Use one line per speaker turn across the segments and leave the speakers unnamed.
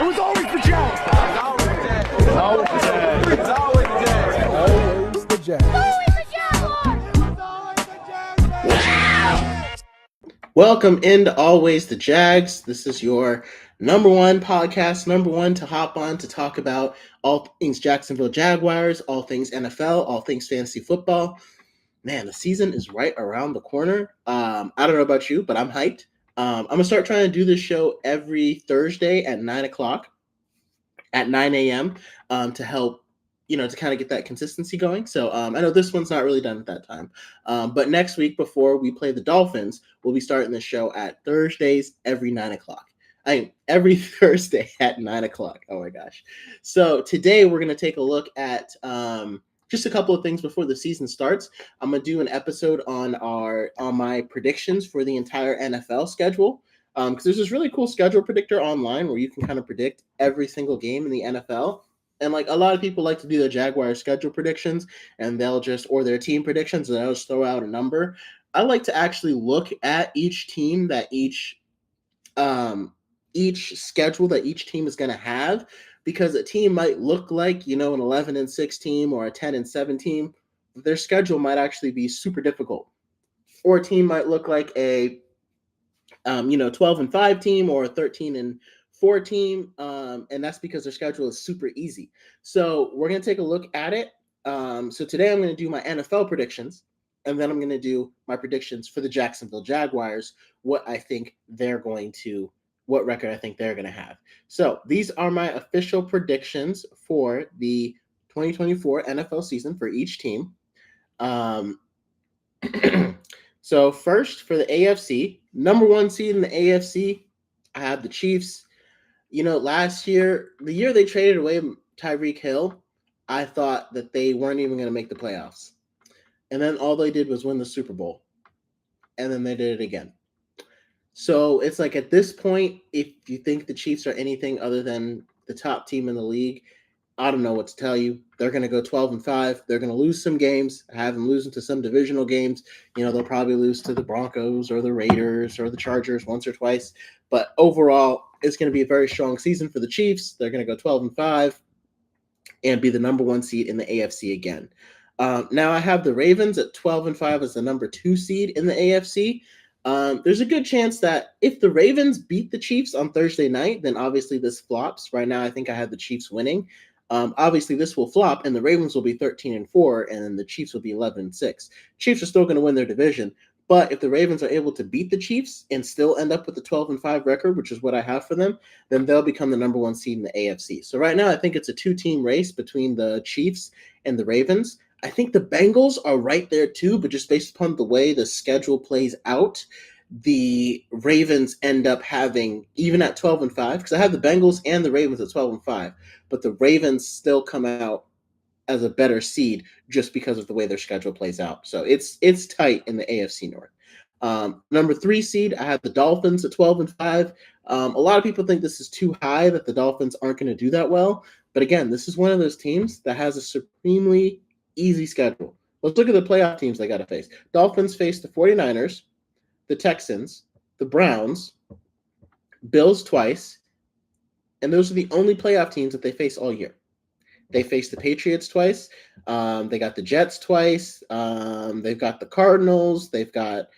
It was always the Jags. It's always the Jags. It's always the Jags.
Always the Jags.
Welcome into Always the Jags. This is your number one podcast, number one to hop on to talk about all things Jacksonville Jaguars, all things NFL, all things fantasy football. Man, the season is right around the corner. I don't know about you, but I'm hyped. I'm going to start trying to do this show every Thursday at 9 o'clock, at 9 a.m. To help, to kind of get that consistency going. So I know this one's not really done at that time. But next week, before we play the Dolphins, we'll be starting the show at Thursdays every 9 o'clock. Every Thursday at 9 o'clock. Oh my gosh. So today we're going to take a look at just a couple of things before the season starts. I'm going to do an episode on my predictions for the entire NFL schedule. Because there's this really cool schedule predictor online where you can kind of predict every single game in the NFL. And like a lot of people like to do their Jaguars schedule predictions and or their team predictions, and they'll just throw out a number. I like to actually look at each team that each schedule that each team is going to have, because a team might look like, an 11-6 team or a 10-7 team. Their schedule might actually be super difficult. Or a team might look like a 12-5 team or a 13-4 team, and that's because their schedule is super easy. So we're going to take a look at it. So today I'm going to do my NFL predictions, and then I'm going to do my predictions for the Jacksonville Jaguars, what record I think they're going to have. So these are my official predictions for the 2024 NFL season for each team. So first, for the AFC, number one seed in the AFC, I have the Chiefs. Last year, the year they traded away Tyreek Hill, I thought that they weren't even going to make the playoffs. And then all they did was win the Super Bowl. And then they did it again. So it's like at this point, if you think the Chiefs are anything other than the top team in the league, I don't know what to tell you. They're going to go 12-5. They're going to lose some games, have them losing to some divisional games. They'll probably lose to the Broncos or the Raiders or the Chargers once or twice. But overall, it's going to be a very strong season for the Chiefs. They're going to go 12-5 and be the number one seed in the AFC again. Now I have the Ravens at 12-5 as the number two seed in the AFC. There's a good chance that if the Ravens beat the Chiefs on Thursday night, then obviously this flops. Right now, I think I have the Chiefs winning. Obviously, this will flop, and the Ravens will be 13-4, and then the Chiefs will be 11-6. Chiefs are still going to win their division, but if the Ravens are able to beat the Chiefs and still end up with the 12-5 record, which is what I have for them, then they'll become the number one seed in the AFC. So right now, I think it's a two-team race between the Chiefs and the Ravens. I think the Bengals are right there too, but just based upon the way the schedule plays out, the Ravens end up having, even at 12-5, because I have the Bengals and the Ravens at 12-5, but the Ravens still come out as a better seed just because of the way their schedule plays out. So it's tight in the AFC North. Number three seed, I have the Dolphins at 12-5. A lot of people think this is too high, that the Dolphins aren't going to do that well. But again, this is one of those teams that has a supremely easy schedule. Let's look at the playoff teams they got to face. Dolphins face the 49ers, the Texans, the Browns, Bills twice, and those are the only playoff teams that they face all year. They face the Patriots twice. They got the Jets twice. They've got the Cardinals. They've got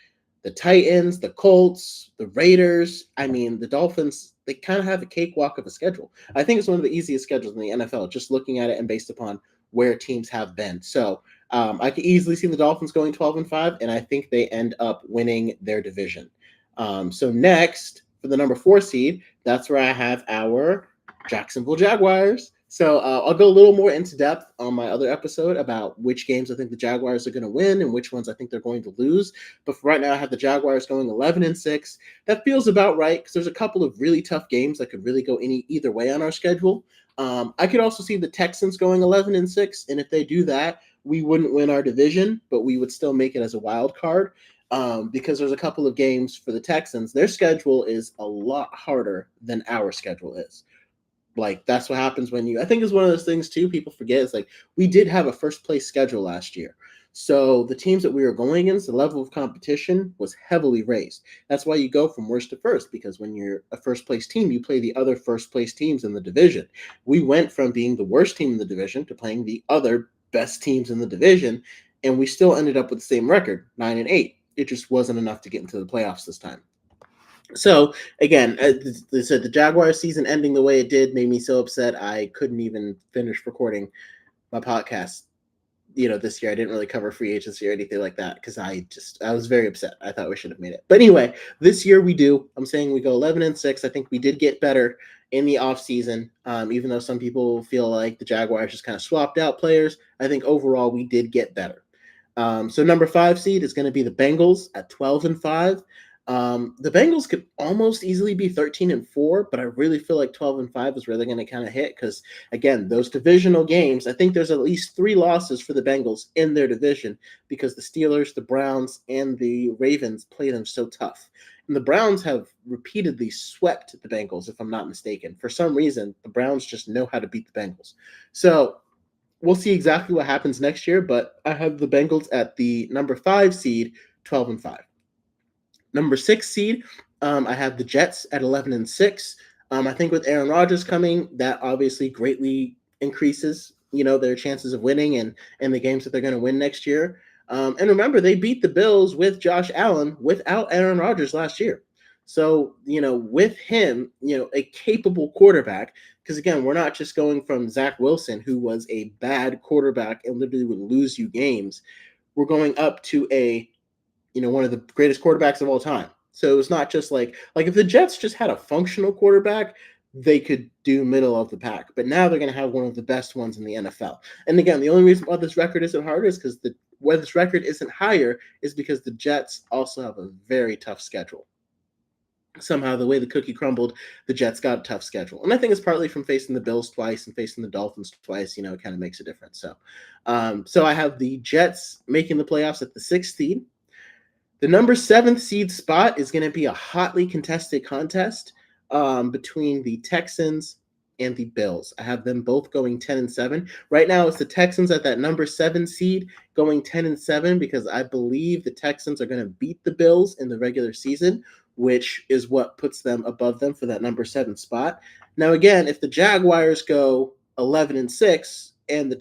the Titans, the Colts, the Raiders. The Dolphins, they kind of have a cakewalk of a schedule. I think it's one of the easiest schedules in the NFL, just looking at it and based upon where teams have been. So I could easily see the Dolphins going 12-5, and I think they end up winning their division. So next, for the number four seed, that's where I have our Jacksonville Jaguars. So I'll go a little more into depth on my other episode about which games I think the Jaguars are going to win and which ones I think they're going to lose. But for right now, I have the Jaguars going 11-6. That feels about right because there's a couple of really tough games that could really go either way on our schedule. I could also see the Texans going 11-6, and if they do that, we wouldn't win our division, but we would still make it as a wild card because there's a couple of games for the Texans. Their schedule is a lot harder than our schedule is. Like, that's what happens when I think it's one of those things too, people forget. It's like, we did have a first place schedule last year. So the teams that we were going against, the level of competition was heavily raised. That's why you go from worst to first, because when you're a first place team, you play the other first place teams in the division. We went from being the worst team in the division to playing the other best teams in the division, and we still ended up with the same record, 9-8. It just wasn't enough to get into the playoffs this time. So again, the Jaguars season ending the way it did made me so upset I couldn't even finish recording my podcast. This year I didn't really cover free agency or anything like that because I was very upset. I thought we should have made it. But anyway, this year we do. I'm saying we go 11-6. I think we did get better in the offseason, even though some people feel like the Jaguars just kind of swapped out players. I think overall we did get better. So number 5 seed is going to be the Bengals at 12-5. The Bengals could almost easily be 13-4, but I really feel like 12-5 is where they're going to kind of hit because, again, those divisional games, I think there's at least 3 losses for the Bengals in their division because the Steelers, the Browns, and the Ravens play them so tough. And the Browns have repeatedly swept the Bengals, if I'm not mistaken. For some reason, the Browns just know how to beat the Bengals. So we'll see exactly what happens next year, but I have the Bengals at the number 5 seed, 12-5. Number 6 seed, I have the Jets at 11-6. I think with Aaron Rodgers coming, that obviously greatly increases, their chances of winning and the games that they're going to win next year. And remember, they beat the Bills with Josh Allen without Aaron Rodgers last year. So, with him, a capable quarterback, because again, we're not just going from Zach Wilson, who was a bad quarterback and literally would lose you games. We're going up to one of the greatest quarterbacks of all time. So it's not just like if the Jets just had a functional quarterback, they could do middle of the pack. But now they're going to have one of the best ones in the NFL. And again, the only reason why this record isn't harder is because why this record isn't higher is because the Jets also have a very tough schedule. Somehow, the way the cookie crumbled, the Jets got a tough schedule. And I think it's partly from facing the Bills twice and facing the Dolphins twice, it kind of makes a difference. So I have the Jets making the playoffs at the 6th seed. The number 7th seed spot is going to be a hotly contested contest between the Texans and the Bills. I have them both going 10-7. Right now, it's the Texans at that number 7 seed going 10-7 because I believe the Texans are going to beat the Bills in the regular season, which is what puts them above them for that number 7 spot. Now, again, if the Jaguars go 11-6, and if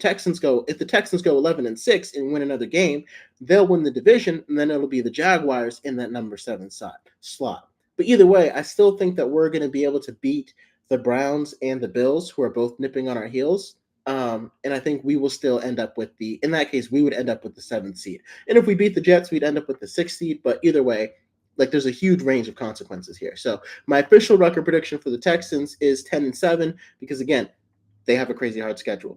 the Texans go 11-6 and win another game, they'll win the division, and then it'll be the Jaguars in that number 7 slot. But either way, I still think that we're going to be able to beat the Browns and the Bills, who are both nipping on our heels. And I think we will still end up with in that case, we would end up with the 7th seed. And if we beat the Jets, we'd end up with the 6th seed. But either way, there's a huge range of consequences here. So my official record prediction for the Texans is 10-7 because, again, they have a crazy hard schedule.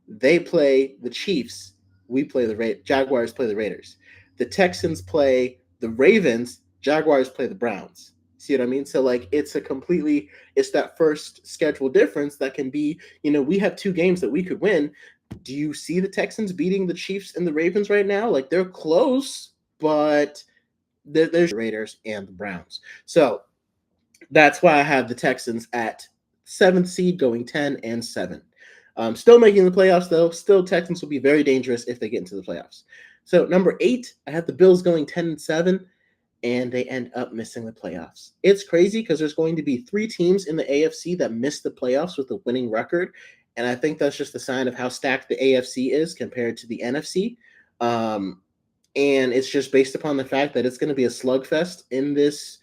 They play the Chiefs. We play the Jaguars play the Raiders. The Texans play the Ravens. Jaguars play the Browns. See what I mean? So it's that first schedule difference that can be, we have 2 games that we could win. Do you see the Texans beating the Chiefs and the Ravens right now? They're close, but there's the Raiders and the Browns. So that's why I have the Texans at 7th seed going 10-7. Still making the playoffs, though. Still, Texans will be very dangerous if they get into the playoffs. So number 8, I have the Bills going 10-7, and they end up missing the playoffs. It's crazy because there's going to be 3 teams in the AFC that miss the playoffs with a winning record, and I think that's just a sign of how stacked the AFC is compared to the NFC. And it's just based upon the fact that it's going to be a slugfest in this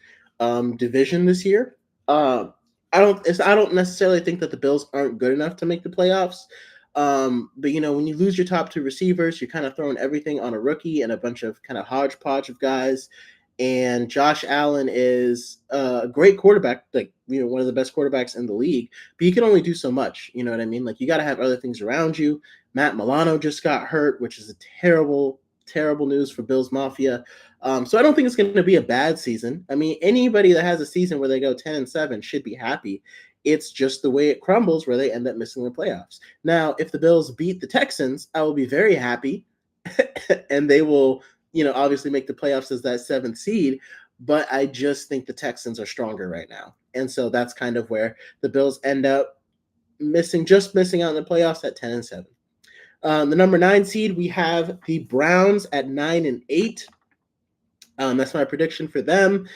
division this year. I don't necessarily think that the Bills aren't good enough to make the playoffs. But when you lose your top 2 receivers, you're kind of throwing everything on a rookie and a bunch of kind of hodgepodge of guys. And Josh Allen is a great quarterback, one of the best quarterbacks in the league, but you can only do so much. You know what I mean? You got to have other things around you. Matt Milano just got hurt, which is a terrible news for Bills Mafia. So I don't think it's going to be a bad season. I mean, anybody that has a season where they go 10-7 should be happy. It's just the way it crumbles where they end up missing the playoffs. Now, if the Bills beat the Texans, I will be very happy, and they will, obviously make the playoffs as that 7th seed. But I just think the Texans are stronger right now, and so that's kind of where the Bills end up missing out in the playoffs at 10-7. The number 9 seed, we have the Browns at 9-8. That's my prediction for them.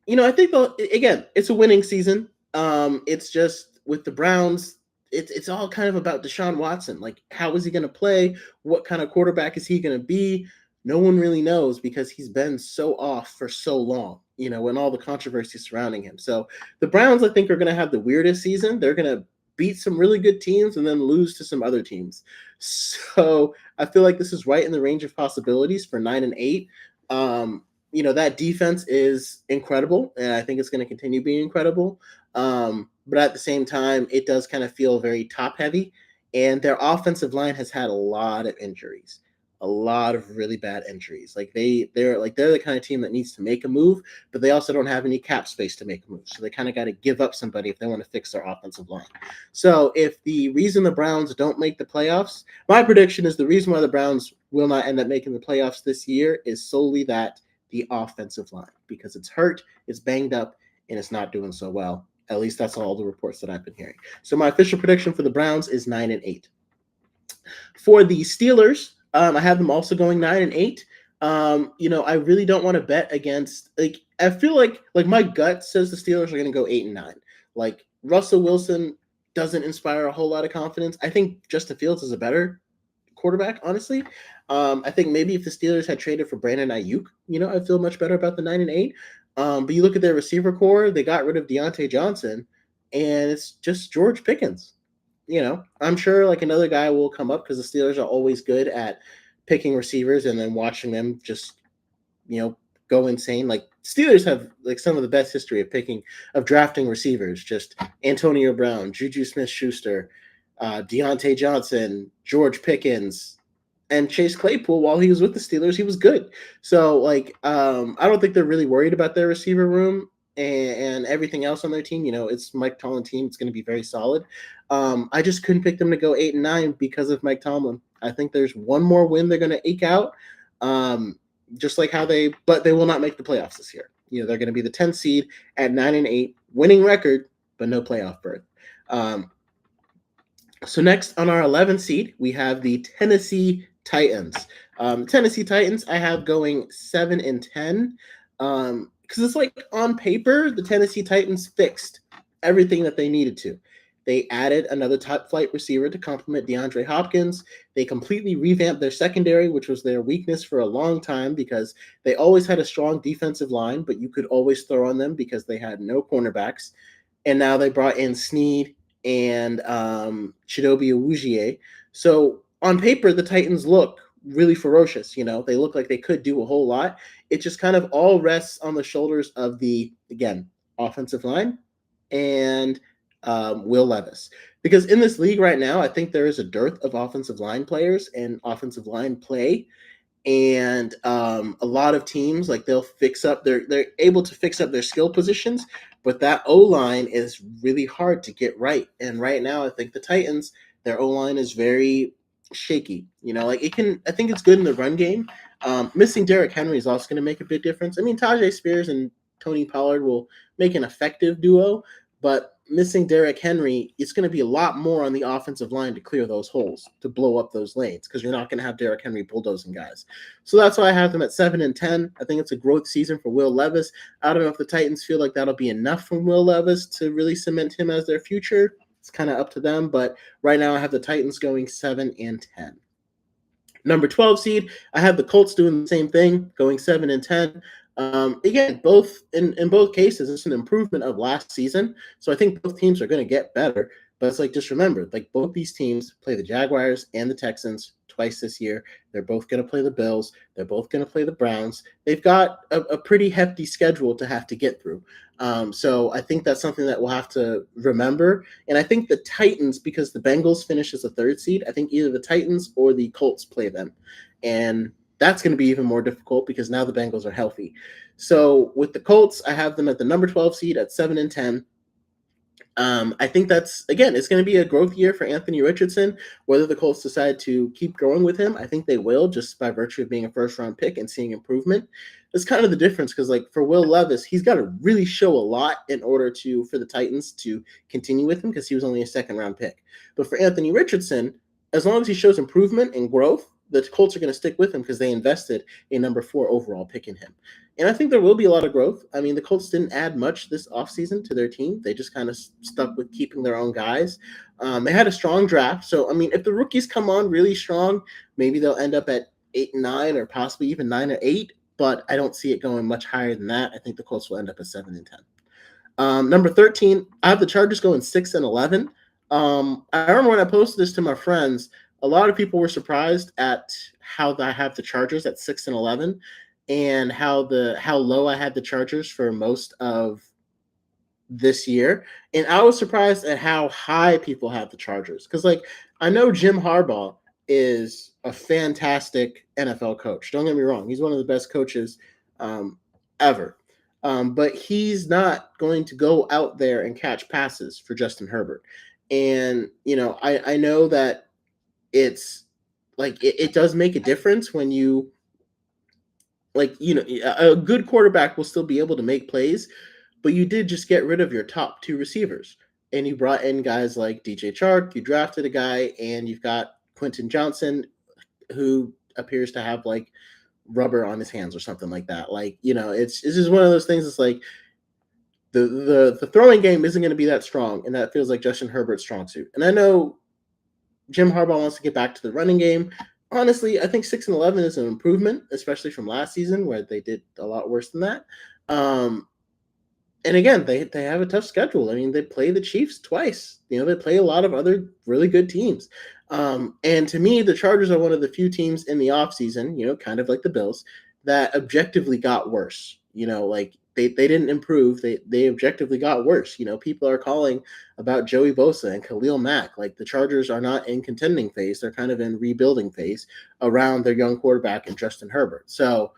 I think again, it's a winning season. It's just with the Browns, it's all kind of about Deshaun Watson. Like, how is he going to play? What kind of quarterback is he going to be? No one really knows because he's been so off for so long, and all the controversy surrounding him. So the Browns, I think, are going to have the weirdest season. They're going to beat some really good teams and then lose to some other teams. So I feel like this is right in the range of possibilities for 9-8. That defense is incredible, and I think it's going to continue being incredible. But at the same time, it does kind of feel very top heavy, and their offensive line has had a lot of injuries, a lot of really bad injuries. Like they're the kind of team that needs to make a move, but they also don't have any cap space to make a move. So they kind of got to give up somebody if they want to fix their offensive line. So if the reason the Browns don't make the playoffs, my prediction is the reason why the Browns will not end up making the playoffs this year is solely that the offensive line, because it's hurt, it's banged up, and it's not doing so well. At least that's all the reports that I've been hearing. So my official prediction for the Browns is 9-8. For the Steelers, I have them also going 9-8. I really don't want to bet against. I feel like my gut says the Steelers are going to go 8-9. Like, Russell Wilson doesn't inspire a whole lot of confidence. I think Justin Fields is a better quarterback, honestly. I think maybe if the Steelers had traded for Brandon Ayuk, I'd feel much better about the 9-8. But you look at their receiver core, they got rid of Deontay Johnson, and it's just George Pickens. I'm sure like another guy will come up because the Steelers are always good at picking receivers and then watching them just, go insane. Like, Steelers have like some of the best history of drafting receivers. Just Antonio Brown, Juju Smith-Schuster, Deontay Johnson, George Pickens, and Chase Claypool. While he was with the Steelers, he was good. So I don't think they're really worried about their receiver room and everything else on their team. It's Mike Tomlin team. It's going to be very solid. I just couldn't pick them to go 8-9 because of Mike Tomlin. I think there's one more win they're going to eke out. Just like but they will not make the playoffs this year. They're going to be the 10th seed at 9-8, winning record, but no playoff berth. So next on our 11th seed, we have the Tennessee Titans. Tennessee Titans, I have going 7-10. Because it's like on paper, the Tennessee Titans fixed everything that they needed to. They added another top flight receiver to complement DeAndre Hopkins. They completely revamped their secondary, which was their weakness for a long time because they always had a strong defensive line, but you could always throw on them because they had no cornerbacks. And now they brought in Snead and Chidobe Awuzie. So on paper, the Titans look really ferocious. They look like they could do a whole lot. It just kind of all rests on the shoulders of the, again, offensive line and Will Levis. Because in this league right now, I think there is a dearth of offensive line players and offensive line play. And a lot of teams, like, they're able to fix up their skill positions, but that O-line is really hard to get right. And right now, I think the Titans, their O-line is very shaky. I think it's good in the run game. Missing Derrick Henry is also going to make a big difference. I mean, Tajay Spears and Tony Pollard will make an effective duo, but missing Derrick Henry, it's going to be a lot more on the offensive line to clear those holes, to blow up those lanes, because you're not going to have Derrick Henry bulldozing guys. So that's why I have them at 7-10. I think it's a growth season for Will Levis. I don't know if the Titans feel like that'll be enough from Will Levis to really cement him as their future. It's kind of up to them, but right now I have the Titans going 7-10. Number 12 seed, I have the Colts doing the same thing, going 7-10. Again, in both cases, it's an improvement of last season. So I think both teams are going to get better. But it's just remember, both these teams play the Jaguars and the Texans twice this year. They're both going to play the Bills. They're both going to play the Browns. They've got a pretty hefty schedule to have to get through. So I think that's something that we'll have to remember. And I think the Titans, because the Bengals finish as a 3rd seed, I think either the Titans or the Colts play them. And that's going to be even more difficult because now the Bengals are healthy. So with the Colts, I have them at the number 12 seed at 7-10. I think it's going to be a growth year for Anthony Richardson. Whether the Colts decide to keep growing with him, I think they will, just by virtue of being a first-round pick and seeing improvement. It's kind of the difference because, for Will Levis, he's got to really show a lot in order for the Titans to continue with him because he was only a second-round pick. But for Anthony Richardson, as long as he shows improvement and growth, the Colts are going to stick with him because they invested a number 4 overall pick in him. And I think there will be a lot of growth. I mean, the Colts didn't add much this offseason to their team. They just kind of stuck with keeping their own guys. They had a strong draft. So, I mean, if the rookies come on really strong, maybe they'll end up at 8-9 or possibly even 9-8. But I don't see it going much higher than that. I think the Colts will end up at 7-10. Number 13, I have the Chargers going 6-11. I remember when I posted this to my friends, a lot of people were surprised at how I have the Chargers at 6-11, and how low I had the Chargers for most of this year. And I was surprised at how high people have the Chargers, because like I know Jim Harbaugh is a fantastic NFL coach. Don't get me wrong; he's one of the best coaches ever. But he's not going to go out there and catch passes for Justin Herbert. And, I know that it's like it does make a difference when you, a good quarterback will still be able to make plays, but you did just get rid of your top 2 receivers. And you brought in guys like DJ Chark, you drafted a guy, and you've got Quentin Johnson, who appears to have like rubber on his hands or something like that. It's just one of those things. It's like the throwing game isn't going to be that strong, and that feels like Justin Herbert's strong suit. And I know Jim Harbaugh wants to get back to the running game. Honestly, I think 6-11 is an improvement, especially from last season where they did a lot worse than that. And again, they have a tough schedule. I mean, they play the Chiefs twice. They play a lot of other really good teams. And to me, the Chargers are one of the few teams in the offseason, kind of like the Bills, that objectively got worse. They didn't improve. They objectively got worse. People are calling about Joey Bosa and Khalil Mack. Like, the Chargers are not in contending phase. They're kind of in rebuilding phase around their young quarterback and Justin Herbert. So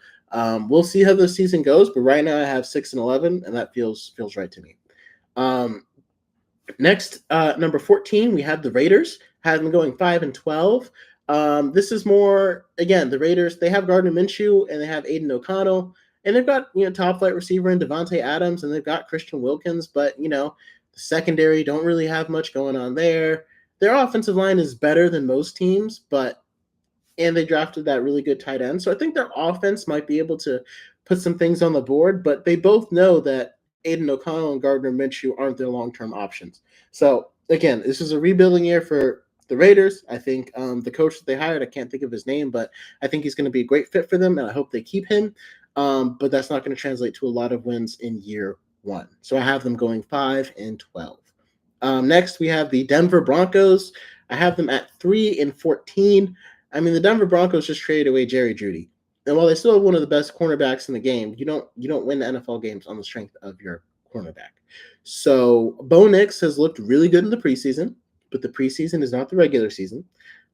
we'll see how this season goes. But right now I have 6-11, and that feels right to me. Next, number 14, we have the Raiders. Have them going 5-12. This is more, again, the Raiders, they have Gardner Minshew and they have Aiden O'Connell. And they've got, top flight receiver in Devontae Adams, and they've got Christian Wilkins, but, the secondary don't really have much going on there. Their offensive line is better than most teams, and they drafted that really good tight end. So I think their offense might be able to put some things on the board, but they both know that Aiden O'Connell and Gardner Minshew aren't their long-term options. So again, this is a rebuilding year for the Raiders. I think the coach that they hired, I can't think of his name, but I think he's going to be a great fit for them, and I hope they keep him. But that's not going to translate to a lot of wins in year 1. So I have them going 5-12. Next, we have the Denver Broncos. I have them at 3-14. I mean, the Denver Broncos just traded away Jerry Jeudy. And while they still have one of the best cornerbacks in the game, you don't win the NFL games on the strength of your cornerback. So Bo Nix has looked really good in the preseason, but the preseason is not the regular season.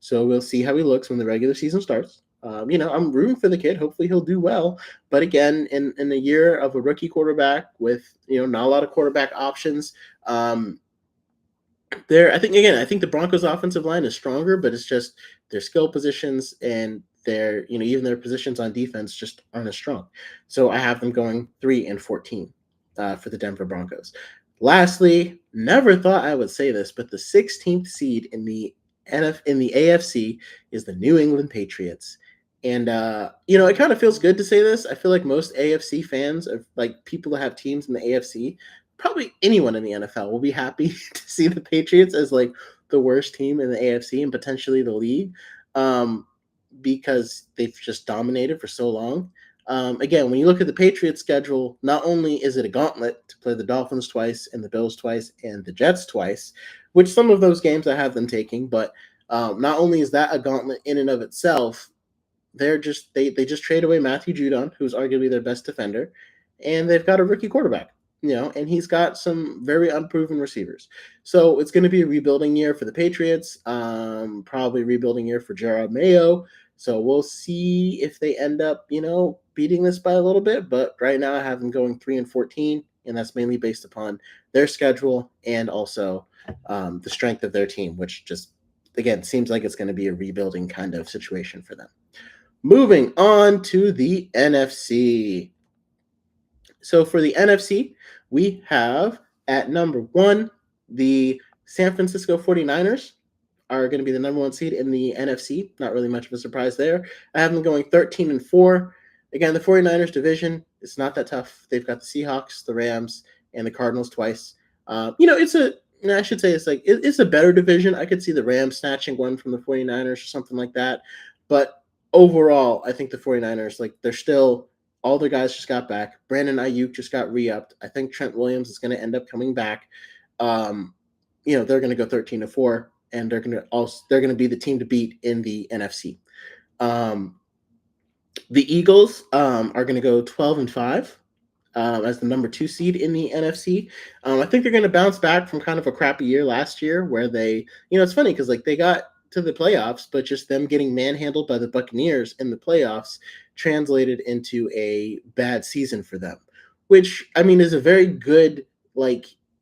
So we'll see how he looks when the regular season starts. I'm rooting for the kid. Hopefully he'll do well. But again, in a year of a rookie quarterback with, not a lot of quarterback options, I think the Broncos offensive line is stronger, but it's just their skill positions and their, even their positions on defense just aren't as strong. So I have them going 3-14 for the Denver Broncos. Lastly, never thought I would say this, but the 16th seed in the AFC is the New England Patriots. And, it kind of feels good to say this. I feel like most AFC fans, of like people that have teams in the AFC, probably anyone in the NFL will be happy to see the Patriots as like the worst team in the AFC and potentially the league, because they've just dominated for so long. Again, when you look at the Patriots schedule, not only is it a gauntlet to play the Dolphins twice and the Bills twice and the Jets twice, which some of those games I have them taking, but not only is that a gauntlet in and of itself, they just trade away Matthew Judon, who's arguably their best defender, and they've got a rookie quarterback, and he's got some very unproven receivers. So it's going to be a rebuilding year for the Patriots, probably a rebuilding year for Gerard Mayo. So we'll see if they end up, beating this by a little bit. But right now I have them going 3-14, and that's mainly based upon their schedule and also the strength of their team, which just, again, seems like it's going to be a rebuilding kind of situation for them. Moving on to the NFC. So for the NFC, we have at number 1 the San Francisco 49ers. are going to be the number 1 seed in the NFC. Not really much of a surprise there. I have them going 13-4. Again, the 49ers division, it's not that tough. They've got the Seahawks, the Rams, and the Cardinals twice. I should say it's a better division. I could see the Rams snatching one from the 49ers or something like that. But overall, I think the 49ers, they're still, all their guys just got back. Brandon Ayuk just got re-upped. I think Trent Williams is going to end up coming back. They're going to go 13-4, and they're going to be the team to beat in the NFC. The Eagles are going to go 12-5 as the number 2 seed in the NFC. I think they're going to bounce back from kind of a crappy year last year where they, it's funny because they got to the playoffs, but just them getting manhandled by the Buccaneers in the playoffs translated into a bad season for them, which is a very good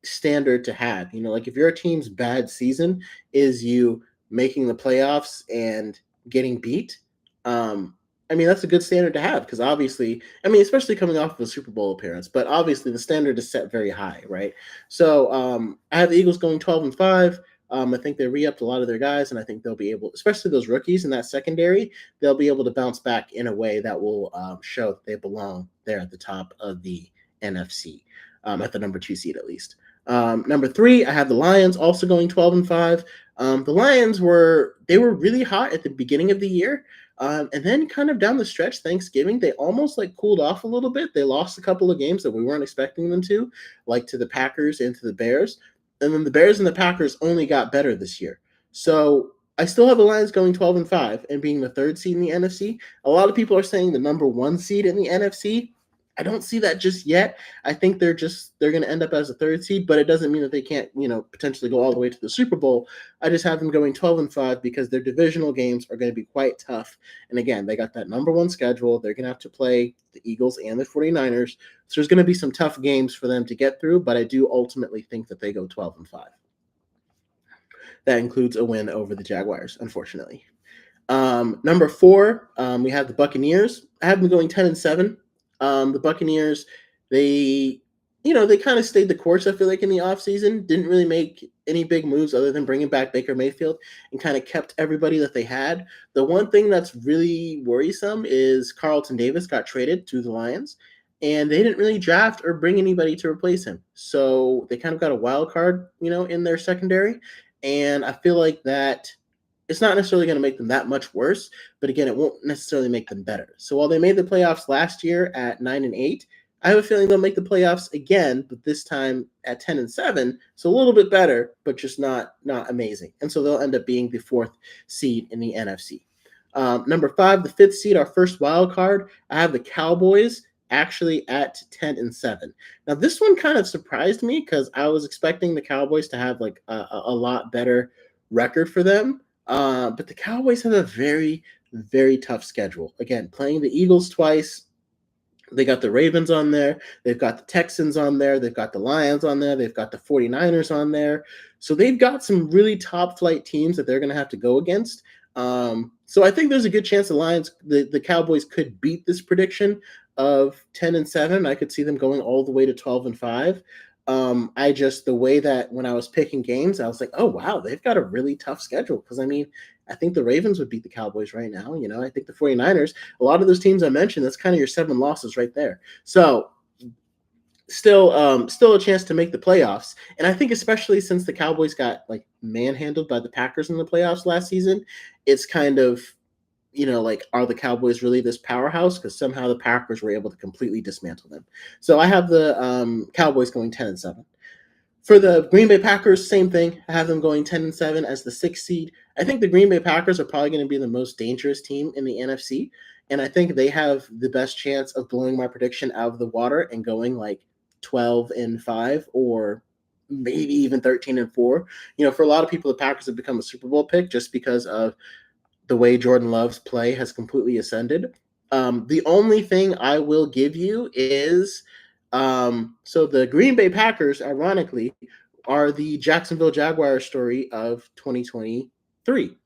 standard to have. If your team's bad season is you making the playoffs and getting beat, that's a good standard to have because obviously, especially coming off of a Super Bowl appearance, but obviously the standard is set very high, right? So I have the Eagles going 12-5. I think they re-upped a lot of their guys, and I think they'll be able, especially those rookies in that secondary, they'll be able to bounce back in a way that will show that they belong there at the top of the NFC, at the number 2 seed at least. Number 3, I have the Lions also going 12-5. The Lions were really hot at the beginning of the year. And then kind of down the stretch, Thanksgiving, they almost cooled off a little bit. They lost a couple of games that we weren't expecting them to, to the Packers and to the Bears. And then the Bears and the Packers only got better this year. So I still have the Lions going 12-5 and being the 3rd seed in the NFC. A lot of people are saying the number 1 seed in the NFC. I don't see that just yet. I think they're going to end up as a 3rd seed, but it doesn't mean that they can't, potentially go all the way to the Super Bowl. I just have them going 12-5 because their divisional games are going to be quite tough. And again, they got that number 1 schedule. They're going to have to play the Eagles and the 49ers. So there's going to be some tough games for them to get through, but I do ultimately think that they go 12-5. That includes a win over the Jaguars, unfortunately. Number 4, we have the Buccaneers. I have them going 10-7. The Buccaneers, they kind of stayed the course, I feel like, in the offseason. Didn't really make any big moves other than bringing back Baker Mayfield and kind of kept everybody that they had. The one thing that's really worrisome is Carlton Davis got traded to the Lions, and they didn't really draft or bring anybody to replace him. So they kind of got a wild card, in their secondary. And I feel like that it's not necessarily going to make them that much worse, but again, it won't necessarily make them better. So while they made the playoffs last year at 9-8, I have a feeling they'll make the playoffs again, but this time at 10-7. So a little bit better, but just not amazing. And so they'll end up being the 4th seed in the NFC. Number 5, the 5th seed, our first wild card. I have the Cowboys actually at 10-7. Now this one kind of surprised me because I was expecting the Cowboys to have a lot better record for them. But the Cowboys have a very, very tough schedule. Again, playing the Eagles twice. They got the Ravens on there. They've got the Texans on there. They've got the Lions on there. They've got the 49ers on there. So they've got some really top flight teams that they're going to have to go against. So I think there's a good chance the Cowboys could beat this prediction of 10-7. I could see them going all the way to 12-5. The way that when I was picking games, I was like, oh, wow, they've got a really tough schedule. Because, I think the Ravens would beat the Cowboys right now. I think the 49ers, a lot of those teams I mentioned, that's kind of your 7 losses right there. So still a chance to make the playoffs. And I think especially since the Cowboys got manhandled by the Packers in the playoffs last season, it's kind of, are the Cowboys really this powerhouse? Because somehow the Packers were able to completely dismantle them. So I have the Cowboys going 10-7. For the Green Bay Packers, same thing. I have them going 10-7 as the 6th seed. I think the Green Bay Packers are probably going to be the most dangerous team in the NFC. And I think they have the best chance of blowing my prediction out of the water and going 12-5 or maybe even 13-4. For a lot of people, the Packers have become a Super Bowl pick just because of the way Jordan Love's play has completely ascended. The only thing I will give you is so the Green Bay Packers, ironically, are the Jacksonville Jaguars story of 2023.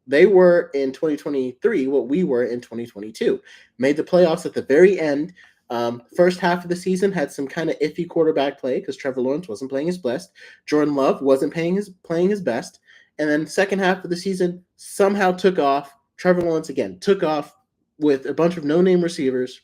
They were in 2023 what we were in 2022. Made the playoffs at the very end. First half of the season had some kind of iffy quarterback play because Trevor Lawrence wasn't playing his best. Jordan Love wasn't playing his best. And then second half of the season somehow took off. Trevor Lawrence again took off with a bunch of no-name receivers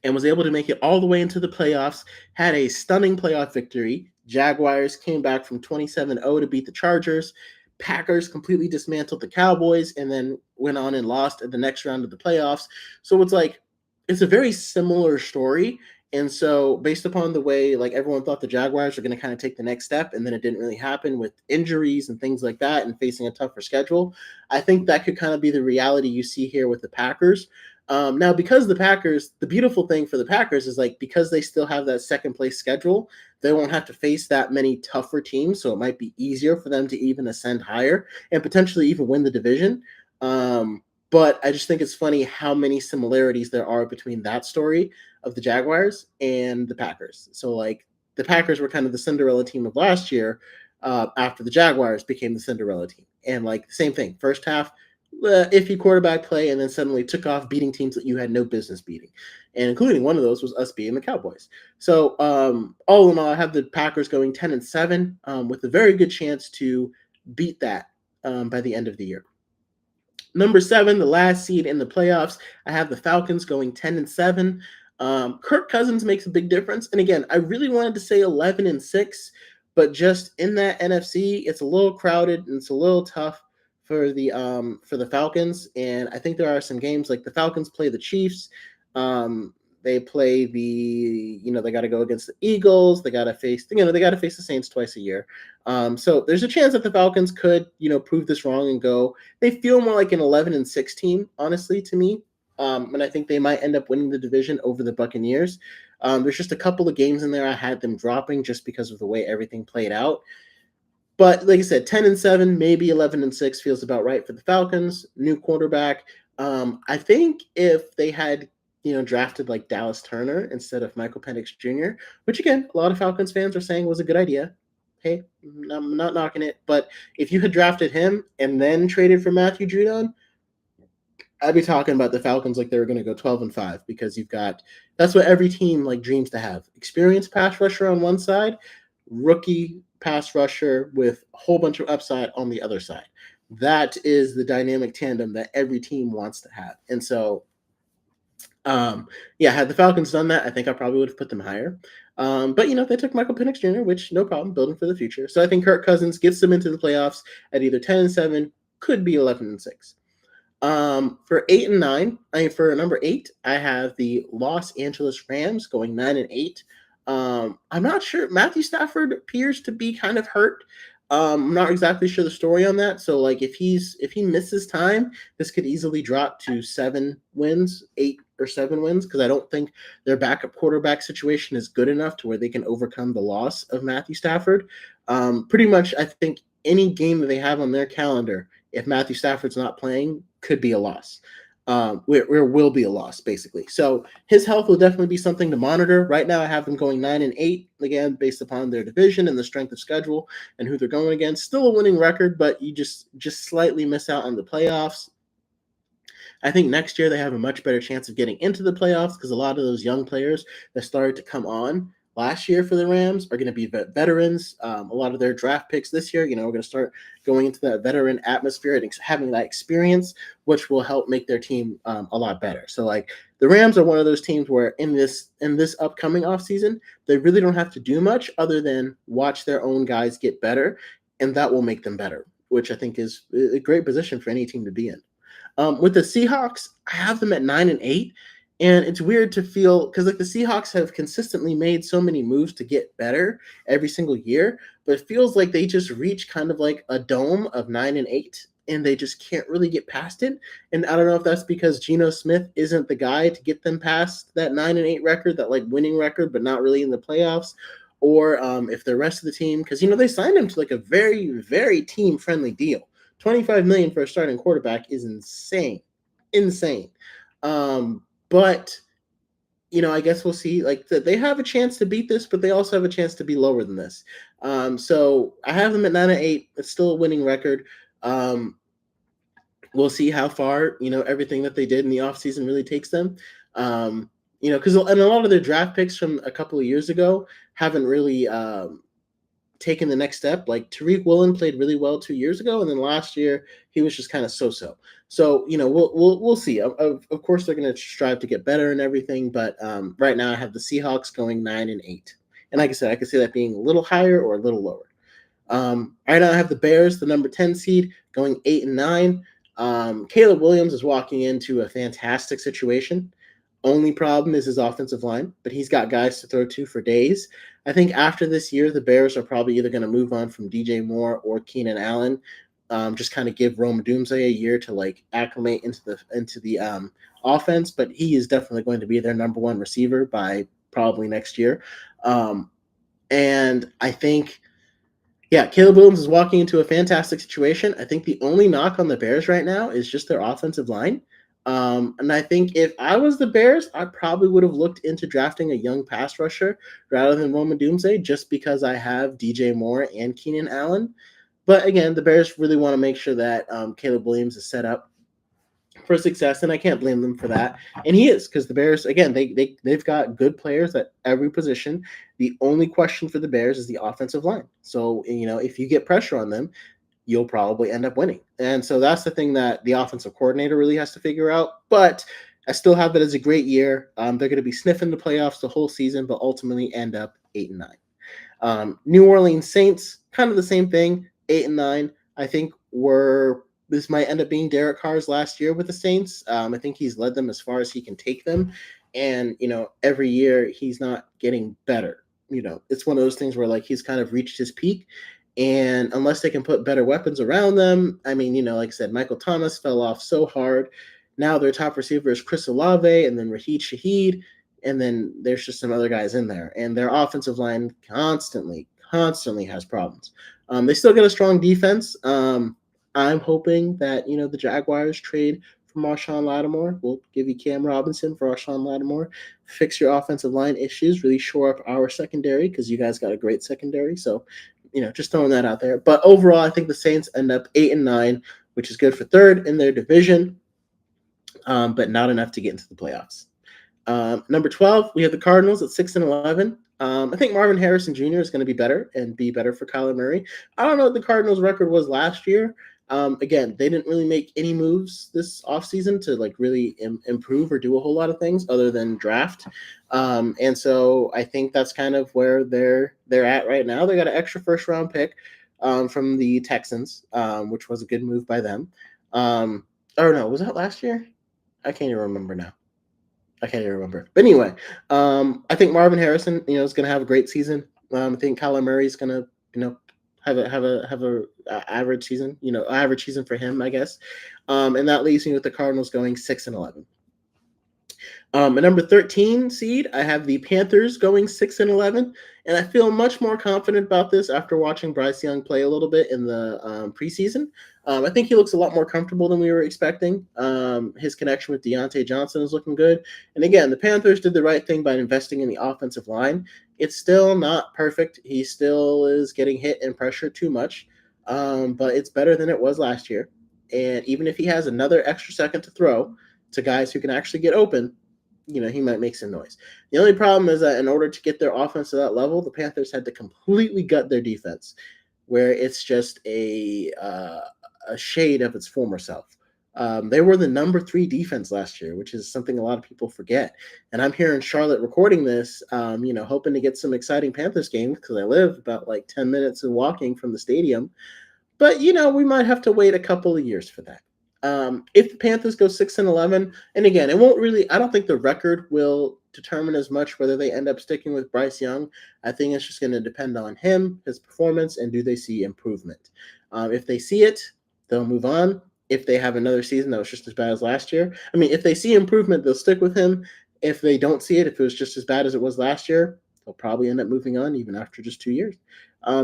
and was able to make it all the way into the playoffs, had a stunning playoff victory. Jaguars came back from 27-0 to beat the Chargers. Packers completely dismantled the Cowboys and then went on and lost at the next round of the playoffs. So it's a very similar story. And so based upon the way like everyone thought the Jaguars were going to kind of take the next step, and then it didn't really happen with injuries and things like that and facing a tougher schedule, I think that could kind of be the reality you see here with the Packers. Now, because the Packers, the beautiful thing for the Packers is like because they still have that second place schedule, they won't have to face that many tougher teams. So it might be easier for them to even ascend higher and potentially even win the division. But I just think it's funny how many similarities there are between that story of the Jaguars and the Packers. So like the Packers were kind of the Cinderella team of last year after the Jaguars became the Cinderella team. And like the same thing, first half, iffy quarterback play, and then suddenly took off beating teams that you had no business beating, and including one of those was us beating the Cowboys. So all in all, I have the Packers going 10-7 with a very good chance to beat that by the end of the year. Number 7, the last seed in the playoffs, I have the Falcons going 10-7. Kirk Cousins makes a big difference, and again, I really wanted to say 11-6, but just in that NFC, it's a little crowded and it's a little tough for the Falcons. And I think there are some games like the Falcons play the Chiefs. They play they got to go against the Eagles. They got to face the Saints twice a year. So there's a chance that the Falcons could, prove this wrong and go. They feel more like an 11-6 team, honestly, to me. And I think they might end up winning the division over the Buccaneers. There's just a couple of games in there I had them dropping just because of the way everything played out. But like I said, 10-7, maybe 11-6 feels about right for the Falcons. New quarterback. I think if they had, drafted like Dallas Turner instead of Michael Penix Jr., which again, a lot of Falcons fans are saying was a good idea. Hey, I'm not knocking it. But if you had drafted him and then traded for Matthew Judon, I'd be talking about the Falcons like they were going to go 12-5 because that's what every team like dreams to have. Experienced pass rusher on one side, rookie pass rusher with a whole bunch of upside on the other side. That is the dynamic tandem that every team wants to have. And so, had the Falcons done that, I think I probably would have put them higher. But, they took Michael Penix Jr., which no problem, building for the future. So I think Kirk Cousins gets them into the playoffs at either 10-7, could be 11-6. For 8 and 9, for number 8, I have the Los Angeles Rams going 9-8. I'm not sure. Matthew Stafford appears to be kind of hurt. I'm not exactly sure the story on that. So like if he misses time, this could easily drop to 7 wins, 8 or 7 wins, because I don't think their backup quarterback situation is good enough to where they can overcome the loss of Matthew Stafford. Pretty much, I think any game that they have on their calendar, if Matthew Stafford's not playing, could be a loss. Where will be a loss, basically. So his health will definitely be something to monitor. Right now, I have them going 9-8, again, based upon their division and the strength of schedule and who they're going against. Still a winning record, but you just slightly miss out on the playoffs. I think next year they have a much better chance of getting into the playoffs because a lot of those young players that started to come on last year for the Rams are going to be veterans. A lot of their draft picks this year, we're going to start going into that veteran atmosphere and having that experience, which will help make their team a lot better. So like the Rams are one of those teams where in this upcoming offseason, they really don't have to do much other than watch their own guys get better, and that will make them better, which I think is a great position for any team to be in. With the Seahawks, I have them at 9-8. And it's weird to feel because like the Seahawks have consistently made so many moves to get better every single year, but it feels like they just reach kind of like a dome of 9-8 and they just can't really get past it. And I don't know if that's because Geno Smith isn't the guy to get them past that 9-8 record, that like winning record, but not really in the playoffs, or if the rest of the team, because they signed him to like a very, very team friendly deal. $25 million for a starting quarterback is insane. But, I guess we'll see. Like they have a chance to beat this, but they also have a chance to be lower than this. So I have them at 9-8. It's still a winning record. We'll see how far, everything that they did in the offseason really takes them. Because and a lot of their draft picks from a couple of years ago haven't really taken the next step. Like Tariq Woolen played really well 2 years ago, and then last year he was just kind of so-so. So we'll see. Of course, they're going to strive to get better and everything, but right now I have the Seahawks going 9-8, and like I said, I could see that being a little higher or a little lower. Right now I have the Bears, the number 10 seed, going 8-9. Caleb Williams is walking into a fantastic situation. Only problem is his offensive line, but he's got guys to throw to for days. I think after this year, the Bears are probably either going to move on from DJ Moore or Keenan Allen. Just kind of give Rome Doomsday a year to like acclimate into the offense, but he is definitely going to be their number one receiver by probably next year. And I think, yeah, Caleb Williams is walking into a fantastic situation. I think the only knock on the Bears right now is just their offensive line. And I think if I was the Bears, I probably would have looked into drafting a young pass rusher rather than Roman Doomsday, just because I have DJ Moore and Keenan Allen. But again, the Bears really want to make sure that Caleb Williams is set up for success, and I can't blame them for that. And he is, because the Bears, again, they've got good players at every position. The only question for the Bears is the offensive line. So, if you get pressure on them, you'll probably end up winning. And so that's the thing that the offensive coordinator really has to figure out. But I still have it as a great year. They're going to be sniffing the playoffs the whole season, but ultimately end up 8-9. New Orleans Saints, kind of the same thing, 8-9. I think this might end up being Derek Carr's last year with the Saints. I think he's led them as far as he can take them. And, every year he's not getting better. It's one of those things where like he's kind of reached his peak. And unless they can put better weapons around them, I mean, like I said, Michael Thomas fell off so hard. Now their top receiver is Chris Olave and then Raheed Shaheed. And then there's just some other guys in there. And their offensive line constantly has problems. They still get a strong defense. I'm hoping that, the Jaguars trade for Marshawn Lattimore. We'll give you Cam Robinson for Marshawn Lattimore. Fix your offensive line issues. Really shore up our secondary, because you guys got a great secondary. So, just throwing that out there. But overall, I think the Saints end up 8-9, which is good for third in their division, but not enough to get into the playoffs. Number 12, we have the Cardinals at 6-11. I think Marvin Harrison Jr. is going to be better and be better for Kyler Murray. I don't know what the Cardinals' record was last year. Again, they didn't really make any moves this offseason to like really improve or do a whole lot of things other than draft. And so I think that's kind of where they're at right now. They got an extra first round pick from the Texans, which was a good move by them. Or no, was that last year? I can't even remember now. But anyway, I think Marvin Harrison, is going to have a great season. I think Kyler Murray is going to, have a average season, average season for him, I guess. And that leaves me with the Cardinals going 6-11. At number 13 seed, I have the Panthers going 6-11, and I feel much more confident about this after watching Bryce Young play a little bit in the preseason. I think he looks a lot more comfortable than we were expecting. His connection with Deontay Johnson is looking good. And again, the Panthers did the right thing by investing in the offensive line. It's still not perfect. He still is getting hit and pressured too much, but it's better than it was last year. And even if he has another extra second to throw to guys who can actually get open, he might make some noise. The only problem is that in order to get their offense to that level, the Panthers had to completely gut their defense, where it's just a shade of its former self. They were the number 3 defense last year, which is something a lot of people forget. And I'm here in Charlotte recording this, hoping to get some exciting Panthers games, because I live about like 10 minutes of walking from the stadium. But, we might have to wait a couple of years for that. If the Panthers go 6-11, and again, I don't think the record will determine as much whether they end up sticking with Bryce Young. I think it's just going to depend on him, his performance, and do they see improvement. If they see it, they'll move on. If they have another season that was just as bad as last year, if they see improvement, they'll stick with him. If they don't see it, if it was just as bad as it was last year, they'll probably end up moving on even after just 2 years.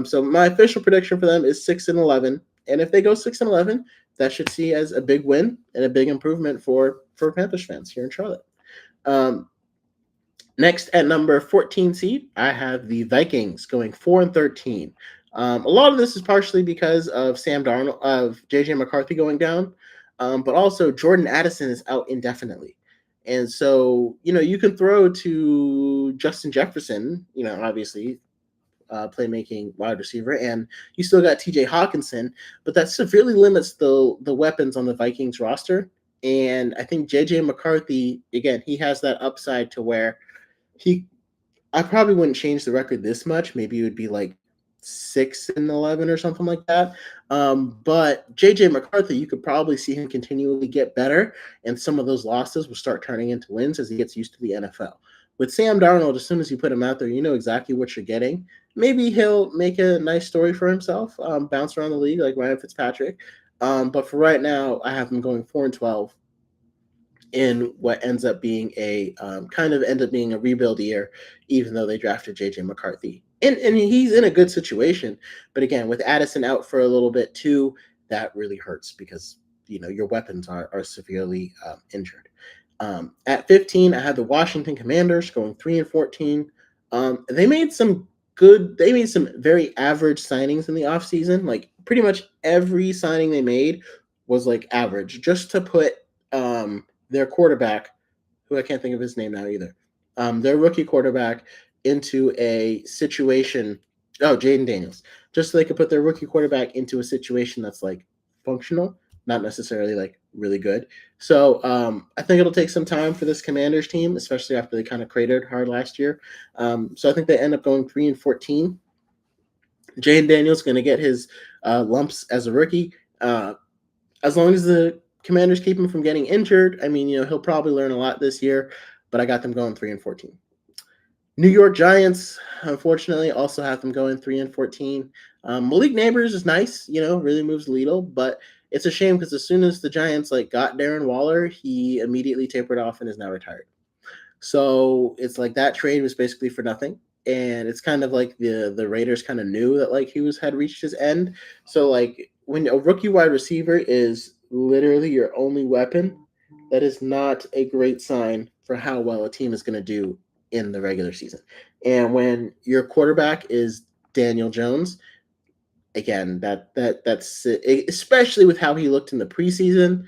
So my official prediction for them is 6-11. And if they go 6-11, that should see as a big win and a big improvement for Panthers fans here in Charlotte. Next, at number 14 seed, I have the Vikings going 4-13. A lot of this is partially because of Sam Darnold, of J.J. McCarthy going down, but also Jordan Addison is out indefinitely. And so, you can throw to Justin Jefferson, obviously, playmaking wide receiver, and you still got T.J. Hawkinson, but that severely limits the weapons on the Vikings roster. And I think J.J. McCarthy, again, he has that upside to where he I probably wouldn't change the record this much. Maybe it would be like 6-11 or something like that. But JJ McCarthy, you could probably see him continually get better, and some of those losses will start turning into wins as he gets used to the NFL. With Sam Darnold, as soon as you put him out there, you know exactly what you're getting. Maybe he'll make a nice story for himself, bounce around the league like Ryan Fitzpatrick. But for right now, I have him going 4-12 in what ends up being a rebuild year, even though they drafted JJ McCarthy. And he's in a good situation. But again, with Addison out for a little bit too, that really hurts because your weapons are severely injured. At 15, I had the Washington Commanders going 3-14. They made some very average signings in the offseason. Like pretty much every signing they made was like average, just to put their quarterback, who I can't think of his name now either, their rookie quarterback into a situation. Oh, Jaden Daniels, just so they could put their rookie quarterback into a situation that's like functional, not necessarily like really good. So I think it'll take some time for this Commanders team, especially after they kind of cratered hard last year. So I think they end up going 3-14. Jaden Daniels going to get his lumps as a rookie. As long as the Commanders keep him from getting injured, I mean, he'll probably learn a lot this year, but I got them going 3-14. New York Giants, unfortunately, also have them going 3-14. Malik Neighbors is nice, really moves the needle, but it's a shame because as soon as the Giants got Darren Waller, he immediately tapered off and is now retired. So it's like that trade was basically for nothing. And it's kind of like the Raiders kind of knew that he had reached his end. So when a rookie wide receiver is literally your only weapon, that is not a great sign for how well a team is going to do in the regular season. And when your quarterback is Daniel Jones, again, that's especially with how he looked in the preseason,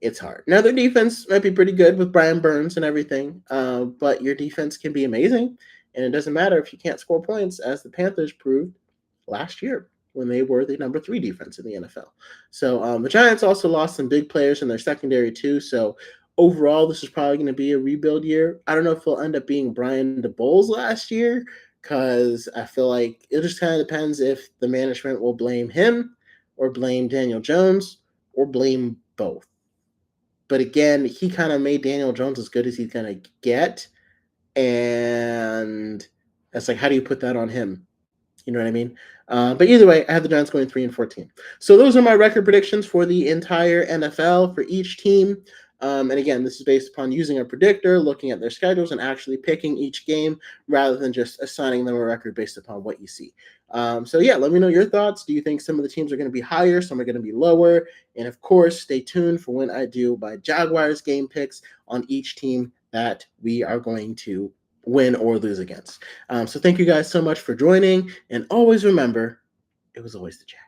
it's hard. Now, their defense might be pretty good with Brian Burns and everything, but your defense can be amazing, and it doesn't matter if you can't score points, as the Panthers proved last year when they were the number 3 defense in the NFL. So the Giants also lost some big players in their secondary too, so overall, this is probably going to be a rebuild year. I don't know if it'll end up being Brian DeBoles last year, because I feel like it just kind of depends if the management will blame him or blame Daniel Jones or blame both. But again, he kind of made Daniel Jones as good as he's going to get. And that's how do you put that on him? You know what I mean? But either way, I have the Giants going 3-14. So those are my record predictions for the entire NFL for each team. And again, this is based upon using a predictor, looking at their schedules, and actually picking each game rather than just assigning them a record based upon what you see. So yeah, let me know your thoughts. Do you think some of the teams are going to be higher, some are going to be lower? And of course, stay tuned for when I do my Jaguars game picks on each team that we are going to win or lose against. So thank you guys so much for joining, and always remember, it was always the Jags.